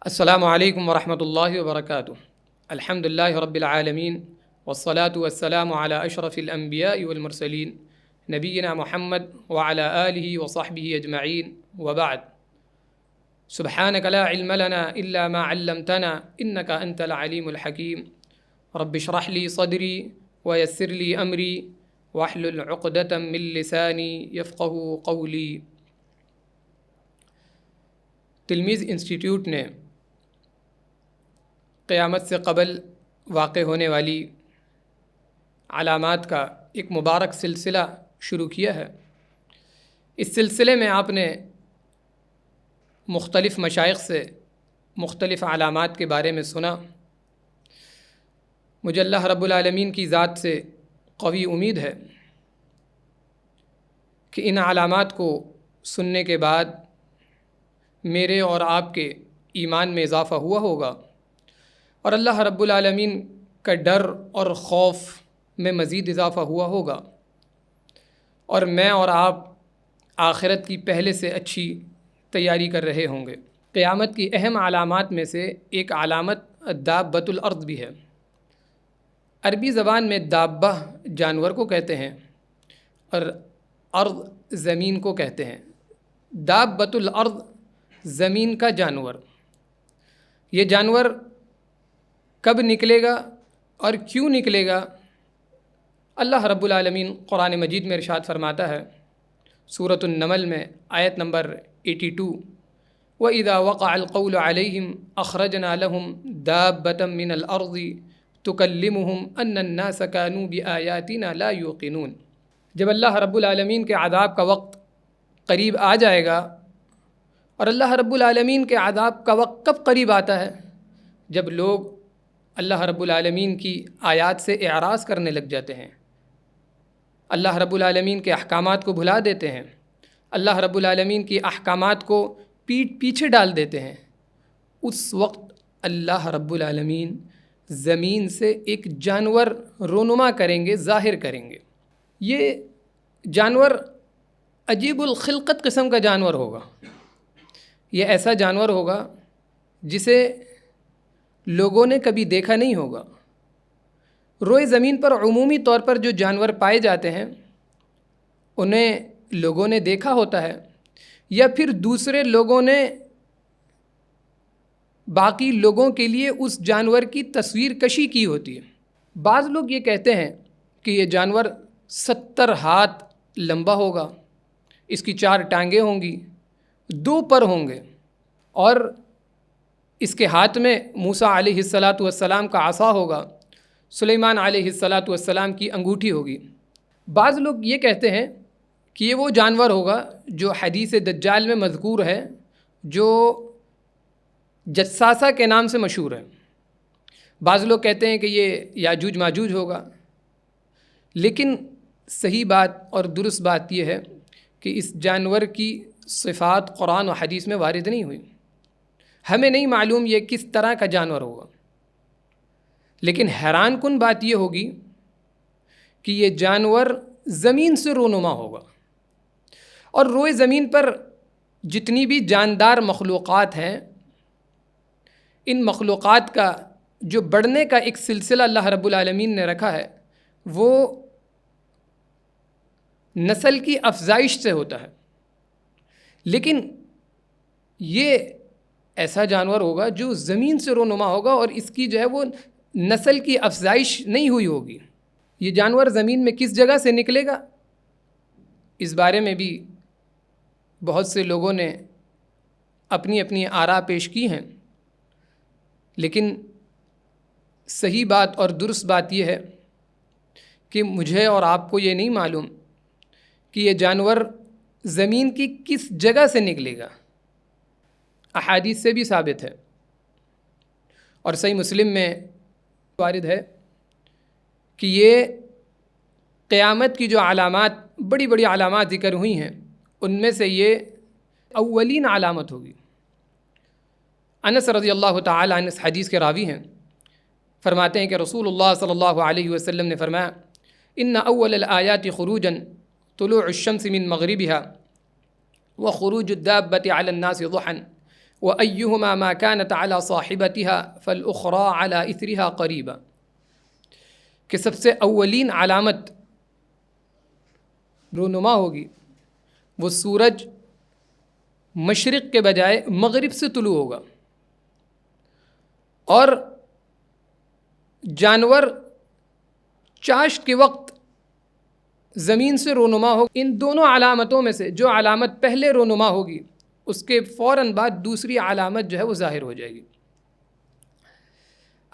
السلام علیکم ورحمۃ اللہ وبرکاتہ۔ الحمد للہ رب العالمین والصلاة والسلام علی اشرف الانبیاء والمرسلین نبینا محمد وعلی آلہ وصحبہ اجمعین وبعد۔ سبحانک لا علم لنا الا ما علمتنا انک انت العلیم الحکیم۔ رب اشرح لی صدری ویسر لی امری واحلل عقدۃ من لسانی یفقہوا قولی۔ تلمیذ انسٹیٹیوٹ نے قیامت سے قبل واقع ہونے والی علامات کا ایک مبارک سلسلہ شروع کیا ہے۔ اس سلسلے میں آپ نے مختلف مشائخ سے مختلف علامات کے بارے میں سنا۔ مجھے اللہ رب العالمین کی ذات سے قوی امید ہے کہ ان علامات کو سننے کے بعد میرے اور آپ کے ایمان میں اضافہ ہوا ہوگا اور اللہ رب العالمین کا ڈر اور خوف میں مزید اضافہ ہوا ہوگا، اور میں اور آپ آخرت کی پہلے سے اچھی تیاری کر رہے ہوں گے۔ قیامت کی اہم علامات میں سے ایک علامت دابۃ الارض بھی ہے۔ عربی زبان میں دابہ جانور کو کہتے ہیں اور ارض زمین کو کہتے ہیں۔ دابۃ الارض زمین کا جانور۔ یہ جانور کب نکلے گا اور کیوں نکلے گا؟ اللہ رب العالمین قرآن مجید میں ارشاد فرماتا ہے سورۃ النمل میں آیت نمبر 82، وَإِذَا وَقَعَ الْقَوْلُ عَلَيْهِمْ أَخْرَجْنَا لَهُمْ دَابَّةً مِّنَ الْأَرْضِ تُكَلِّمُهُمْ أَنَّ النَّاسَ كَانُوا بِآيَاتِنَا لَا يُوقِنُونَ۔ جب اللہ رب العالمین کے عذاب کا وقت قریب آ جائے گا، اور اللہ رب العالمین کے عذاب کا وقت کب قریب آتا ہے؟ جب لوگ اللہ رب العالمین کی آیات سے اعراض کرنے لگ جاتے ہیں، اللہ رب العالمین کے احکامات کو بھلا دیتے ہیں، اللہ رب العالمین کی احکامات کو پیٹھ پیچھے ڈال دیتے ہیں، اس وقت اللہ رب العالمین زمین سے ایک جانور رونما کریں گے، ظاہر کریں گے۔ یہ جانور عجیب الخلقت قسم کا جانور ہوگا۔ یہ ایسا جانور ہوگا جسے لوگوں نے کبھی دیکھا نہیں ہوگا۔ روئے زمین پر عمومی طور پر جو جانور پائے جاتے ہیں انہیں لوگوں نے دیکھا ہوتا ہے، یا پھر دوسرے لوگوں نے باقی لوگوں کے لیے اس جانور کی تصویر کشی کی ہوتی ہے۔ بعض لوگ یہ کہتے ہیں کہ یہ جانور 70 ہاتھ لمبا ہوگا، اس کی 4 ٹانگیں ہوں گی، 2 پر ہوں گے، اور اس کے ہاتھ میں موسیٰ علیہ السلام کا عصا ہوگا، سلیمان علیہ السلام کی انگوٹھی ہوگی۔ بعض لوگ یہ کہتے ہیں کہ یہ وہ جانور ہوگا جو حدیث دجال میں مذکور ہے، جو جساسہ کے نام سے مشہور ہے۔ بعض لوگ کہتے ہیں کہ یہ یاجوج ماجوج ہوگا، لیکن صحیح بات اور درست بات یہ ہے کہ اس جانور کی صفات قرآن و حدیث میں وارد نہیں ہوئی۔ ہمیں نہیں معلوم یہ کس طرح کا جانور ہوگا، لیکن حیران کن بات یہ ہوگی کہ یہ جانور زمین سے رونما ہوگا، اور روئے زمین پر جتنی بھی جاندار مخلوقات ہیں، ان مخلوقات کا جو بڑھنے کا ایک سلسلہ اللہ رب العالمین نے رکھا ہے وہ نسل کی افزائش سے ہوتا ہے، لیکن یہ ایسا جانور ہوگا جو زمین سے رونما ہوگا اور اس کی جو ہے وہ نسل کی افزائش نہیں ہوئی ہوگی۔ یہ جانور زمین میں کس جگہ سے نکلے گا، اس بارے میں بھی بہت سے لوگوں نے اپنی اپنی آراء پیش کی ہیں، لیکن صحیح بات اور درست بات یہ ہے کہ مجھے اور آپ کو یہ نہیں معلوم کہ یہ جانور زمین کی کس جگہ سے نکلے گا۔ احادیث سے بھی ثابت ہے، اور صحیح مسلم میں وارد ہے کہ یہ قیامت کی جو علامات، بڑی بڑی علامات ذکر ہوئی ہیں، ان میں سے یہ اولین علامت ہوگی۔ انس رضی اللہ تعالی عنہ اس حدیث کے راوی ہیں، فرماتے ہیں کہ رسول اللہ صلی اللہ علیہ وسلم نے فرمایا ان اول الآیات خروجا طلوع الشمس من مغربها وخروج الدابة على الناس ضحا وَأَيُّهُمَا مَا كَانَتْ عَلَى صَاحِبَتِهَا فَالْأُخْرَى عَلَى إِثْرِهَا قَرِيبًا، کہ سب سے اولین علامت رونما ہوگی وہ سورج مشرق کے بجائے مغرب سے طلوع ہوگا، اور جانور چاشت کے وقت زمین سے رونما ہو۔ ان دونوں علامتوں میں سے جو علامت پہلے رونما ہوگی اس کے فوراً بعد دوسری علامت جو ہے وہ ظاہر ہو جائے گی۔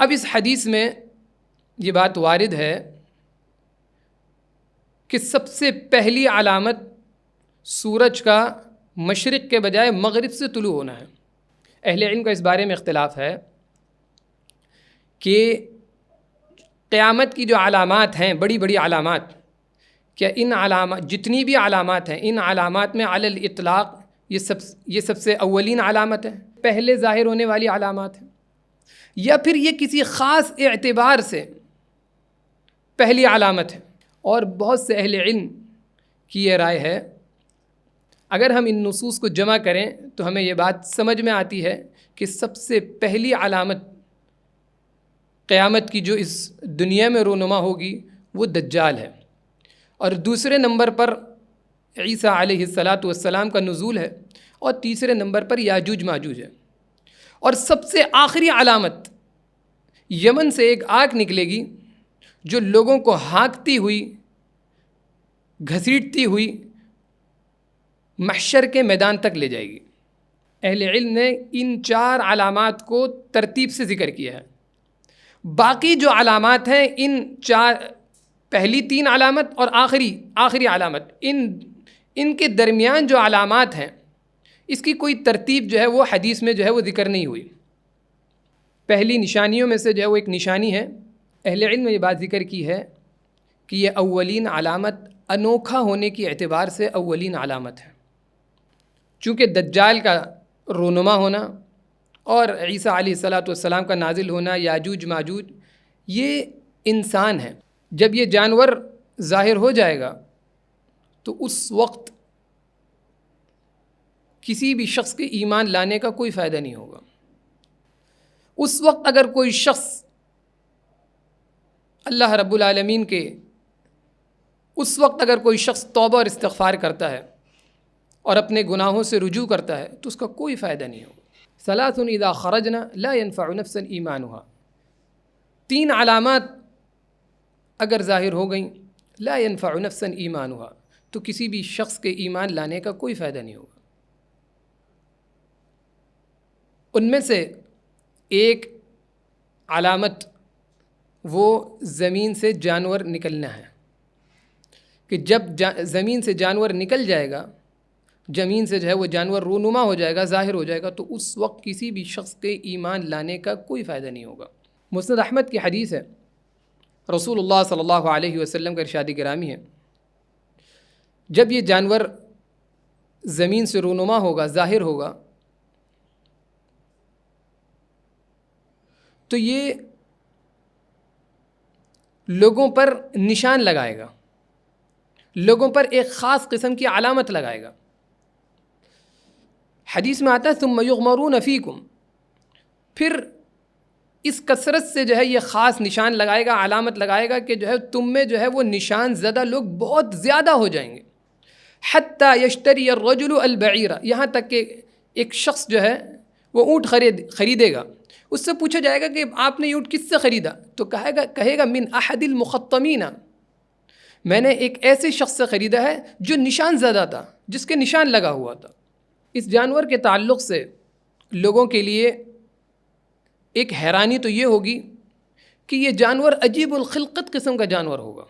اب اس حدیث میں یہ بات وارد ہے کہ سب سے پہلی علامت سورج کا مشرق کے بجائے مغرب سے طلوع ہونا ہے۔ اہل علم کا اس بارے میں اختلاف ہے کہ قیامت کی جو علامات ہیں، بڑی بڑی علامات، کیا ان علامات جتنی بھی علامات ہیں ان علامات میں علی الاطلاق یہ سب سے اولین علامت ہے، پہلے ظاہر ہونے والی علامات ہیں، یا پھر یہ کسی خاص اعتبار سے پہلی علامت ہے؟ اور بہت سے اہل علم کی یہ رائے ہے، اگر ہم ان نصوص کو جمع کریں تو ہمیں یہ بات سمجھ میں آتی ہے کہ سب سے پہلی علامت قیامت کی جو اس دنیا میں رونما ہوگی وہ دجال ہے، اور دوسرے نمبر پر عیسیٰ علیہ السلام کا نزول ہے، اور تیسرے نمبر پر یاجوج ماجوج ہے، اور سب سے آخری علامت یمن سے ایک آگ نکلے گی جو لوگوں کو ہانکتی ہوئی گھسیٹتی ہوئی محشر کے میدان تک لے جائے گی۔ اہل علم نے ان 4 علامات کو ترتیب سے ذکر کیا ہے۔ باقی جو علامات ہیں ان 4، پہلی 3 علامت اور آخری علامت، ان کے درمیان جو علامات ہیں اس کی کوئی ترتیب جو ہے وہ حدیث میں جو ہے وہ ذکر نہیں ہوئی۔ پہلی نشانیوں میں سے جو ہے وہ ایک نشانی ہے، اہل علم نے یہ بات ذکر کی ہے کہ یہ اولین علامت انوکھا ہونے کی اعتبار سے اولین علامت ہے، چونکہ دجال کا رونما ہونا اور عیسیٰ علیہ السلام کا نازل ہونا، یاجوج ماجوج، یہ انسان ہے۔ جب یہ جانور ظاہر ہو جائے گا تو اس وقت کسی بھی شخص کے ایمان لانے کا کوئی فائدہ نہیں ہوگا۔ اس وقت اگر کوئی شخص اللہ رب العالمین کے اس وقت اگر کوئی شخص توبہ اور استغفار کرتا ہے اور اپنے گناہوں سے رجوع کرتا ہے تو اس کا کوئی فائدہ نہیں ہوگا۔ ثلاث اذا خرجنا لا ينفع نفسا ایمانها، 3 علامات اگر ظاہر ہو گئیں لا ينفع نفسا ایمانها، تو کسی بھی شخص کے ایمان لانے کا کوئی فائدہ نہیں ہوگا۔ ان میں سے ایک علامت وہ زمین سے جانور نکلنا ہے، کہ جب زمین سے جانور نکل جائے گا، زمین سے جو ہے وہ جانور رونما ہو جائے گا، ظاہر ہو جائے گا، تو اس وقت کسی بھی شخص کے ایمان لانے کا کوئی فائدہ نہیں ہوگا۔ مسند احمد کی حدیث ہے، رسول اللہ صلی اللہ علیہ وسلم کا ارشاد گرامی ہے، جب یہ جانور زمین سے رونما ہوگا، ظاہر ہوگا، تو یہ لوگوں پر نشان لگائے گا، لوگوں پر ایک خاص قسم کی علامت لگائے گا۔ حدیث میں آتا ہے ثم یغمرون فیکم، پھر اس کثرت سے جو ہے یہ خاص نشان لگائے گا، علامت لگائے گا کہ جو ہے تم میں جو ہے وہ نشان زدہ لوگ بہت زیادہ ہو جائیں گے، حتی یشتری الرجل البعیر، یہاں تک کہ ایک شخص جو ہے وہ اونٹ خریدے گا، اس سے پوچھا جائے گا کہ آپ نے یہ اونٹ کس سے خریدا؟ تو کہے گا من احد المخطمین، میں نے ایک ایسے شخص سے خریدا ہے جو نشان زدہ تھا، جس کے نشان لگا ہوا تھا۔ اس جانور کے تعلق سے لوگوں کے لیے ایک حیرانی تو یہ ہوگی کہ یہ جانور عجیب الخلقت قسم کا جانور ہوگا،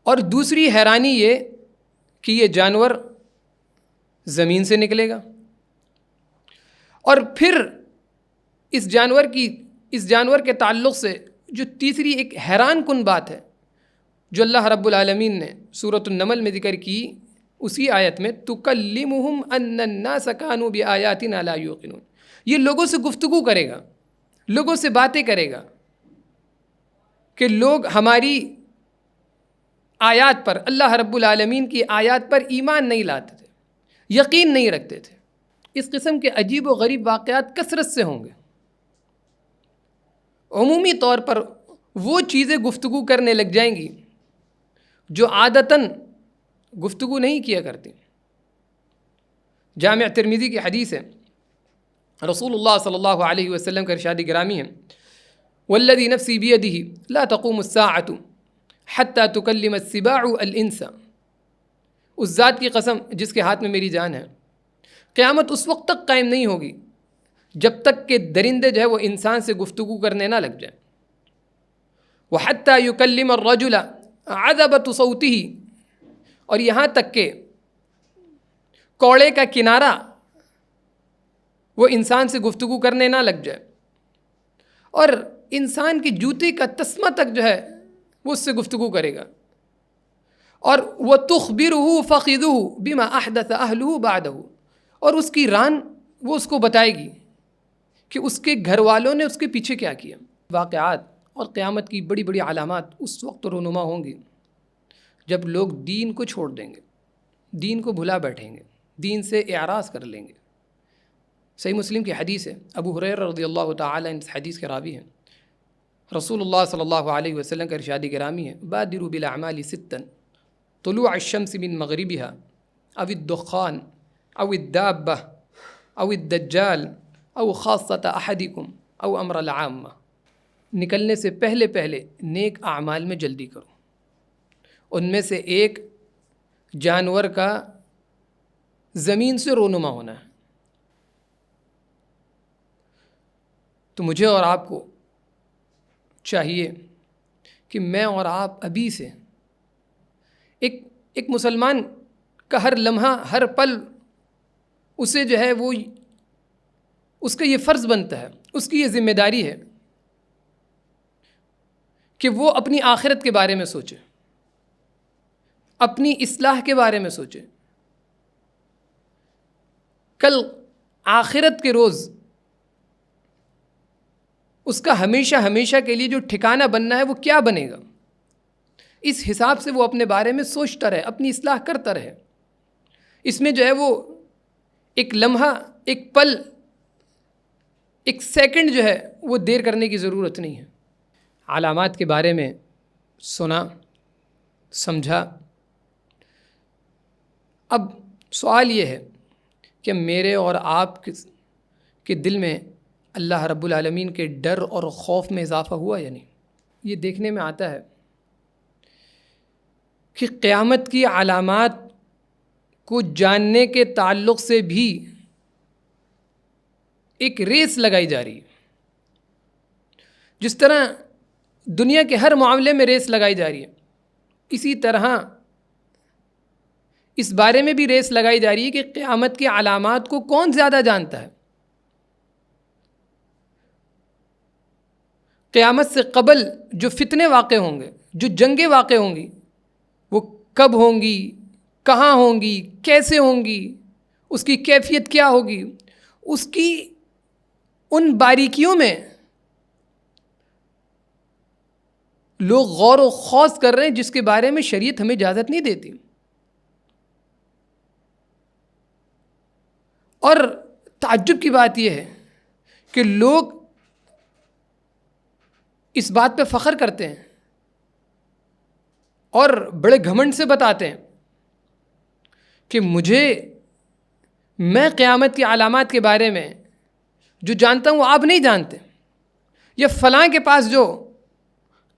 اور دوسری حیرانی یہ کہ یہ جانور زمین سے نکلے گا، اور پھر اس جانور کے تعلق سے جو تیسری ایک حیران کن بات ہے جو اللہ رب العالمین نے سورۃ النمل میں ذکر کی، اسی آیت میں تکلمہم ان الناس کانوا بآیاتنا لا یوقنون، یہ لوگوں سے گفتگو کرے گا، لوگوں سے باتیں کرے گا کہ لوگ ہماری آیات پر، اللہ رب العالمین کی آیات پر ایمان نہیں لاتے تھے، یقین نہیں رکھتے تھے۔ اس قسم کے عجیب و غریب واقعات کثرت سے ہوں گے. عمومی طور پر وہ چیزیں گفتگو کرنے لگ جائیں گی جو عادتاً گفتگو نہیں کیا کرتی. جامع ترمذی کی حدیث ہے، رسول اللہ صلی اللہ علیہ وسلم کا ارشاد گرامی ہے، والذی نفسی بیدہ لا تقوم الساعۃ حتی تکلم السباع الانس. اس ذات کی قسم جس کے ہاتھ میں میری جان ہے، قیامت اس وقت تک قائم نہیں ہوگی جب تک کہ درندے جو ہے وہ انسان سے گفتگو کرنے نہ لگ جائیں. وحتی یکلم الرجل عذبۃ صوتہ، اور یہاں تک کہ کوڑے کا کنارہ وہ انسان سے گفتگو کرنے نہ لگ جائے، اور انسان کی جوتے کا تسمہ تک جو ہے وہ اس سے گفتگو کرے گا. اور وَتُخْبِرُهُ فَخِذُهُ بِمَا أَحْدَثَ أَهْلُهُ بَعْدَهُ، اور اس کی ران وہ اس کو بتائے گی کہ اس کے گھر والوں نے اس کے پیچھے کیا کیا. واقعات اور قیامت کی بڑی بڑی علامات اس وقت رونما ہوں گی جب لوگ دین کو چھوڑ دیں گے، دین کو بھلا بیٹھیں گے، دین سے اعراض کر لیں گے. صحیح مسلم کی حدیث ہے، ابو ہریرہ رضی اللہ تعالی عنہ اس حدیث کے راوی ہیں. رسول اللہ صلی اللہ علیہ وسلم کا ارشاد گرامی ہے، بادروا بالاعمال ستا طلوع الشمس من مغربها او الدخان او الدابہ او الدجال او خاصۃ احدکم او امر العامہ. نکلنے سے پہلے پہلے نیک اعمال میں جلدی کرو. ان میں سے ایک جانور کا زمین سے رونما ہونا ہے. تو مجھے اور آپ کو چاہیے کہ میں اور آپ ابھی سے ایک مسلمان کا ہر لمحہ، ہر پل اسے جو ہے وہ اس کا یہ فرض بنتا ہے، اس کی یہ ذمہ داری ہے کہ وہ اپنی آخرت کے بارے میں سوچے، اپنی اصلاح کے بارے میں سوچے. کل آخرت کے روز اس کا ہمیشہ ہمیشہ کے لیے جو ٹھکانہ بننا ہے وہ کیا بنے گا، اس حساب سے وہ اپنے بارے میں سوچتا رہے، اپنی اصلاح کرتا رہے. اس میں جو ہے وہ ایک لمحہ، ایک پل، ایک سیکنڈ جو ہے وہ دیر کرنے کی ضرورت نہیں ہے. علامات کے بارے میں سنا، سمجھا. اب سوال یہ ہے کہ میرے اور آپ کے دل میں اللہ رب العالمین کے ڈر اور خوف میں اضافہ ہوا یا نہیں؟ یہ دیکھنے میں آتا ہے کہ قیامت کی علامات کو جاننے کے تعلق سے بھی ایک ریس لگائی جا رہی ہے. جس طرح دنیا کے ہر معاملے میں ریس لگائی جا رہی ہے، اسی طرح اس بارے میں بھی ریس لگائی جا رہی ہے کہ قیامت کی علامات کو کون زیادہ جانتا ہے. قیامت سے قبل جو فتنے واقع ہوں گے، جو جنگیں واقع ہوں گی، وہ کب ہوں گی، کہاں ہوں گی، کیسے ہوں گی، اس کی کیفیت کیا ہوگی، اس کی ان باریکیوں میں لوگ غور و خوض کر رہے ہیں جس کے بارے میں شریعت ہمیں اجازت نہیں دیتی. اور تعجب کی بات یہ ہے کہ لوگ اس بات پہ فخر کرتے ہیں اور بڑے گھمنڈ سے بتاتے ہیں کہ میں قیامت کی علامات کے بارے میں جو جانتا ہوں وہ آپ نہیں جانتے، یا فلاں کے پاس جو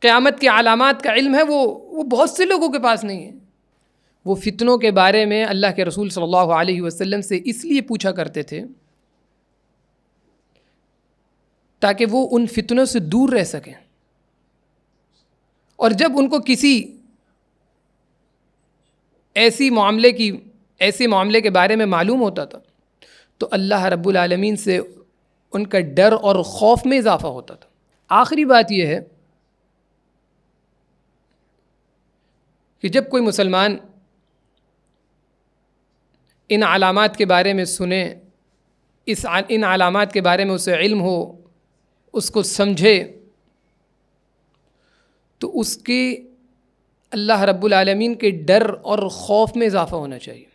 قیامت کی علامات کا علم ہے وہ بہت سے لوگوں کے پاس نہیں ہے. وہ فتنوں کے بارے میں اللہ کے رسول صلی اللہ علیہ وسلم سے اس لیے پوچھا کرتے تھے تاکہ وہ ان فتنوں سے دور رہ سکیں. اور جب ان کو کسی ایسے معاملے کے بارے میں معلوم ہوتا تھا تو اللہ رب العالمین سے ان کا ڈر اور خوف میں اضافہ ہوتا تھا. آخری بات یہ ہے کہ جب کوئی مسلمان ان علامات کے بارے میں سنے، ان علامات کے بارے میں اسے علم ہو، اس کو سمجھے، تو اس کے اللہ رب العالمین کے ڈر اور خوف میں اضافہ ہونا چاہیے.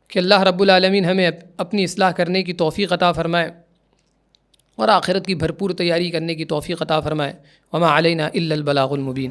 کہ اللہ رب العالمین ہمیں اپنی اصلاح کرنے کی توفیق عطا فرمائے اور آخرت کی بھرپور تیاری کرنے کی توفیق عطا فرمائے۔ وما علینا الا البلاغ المبین۔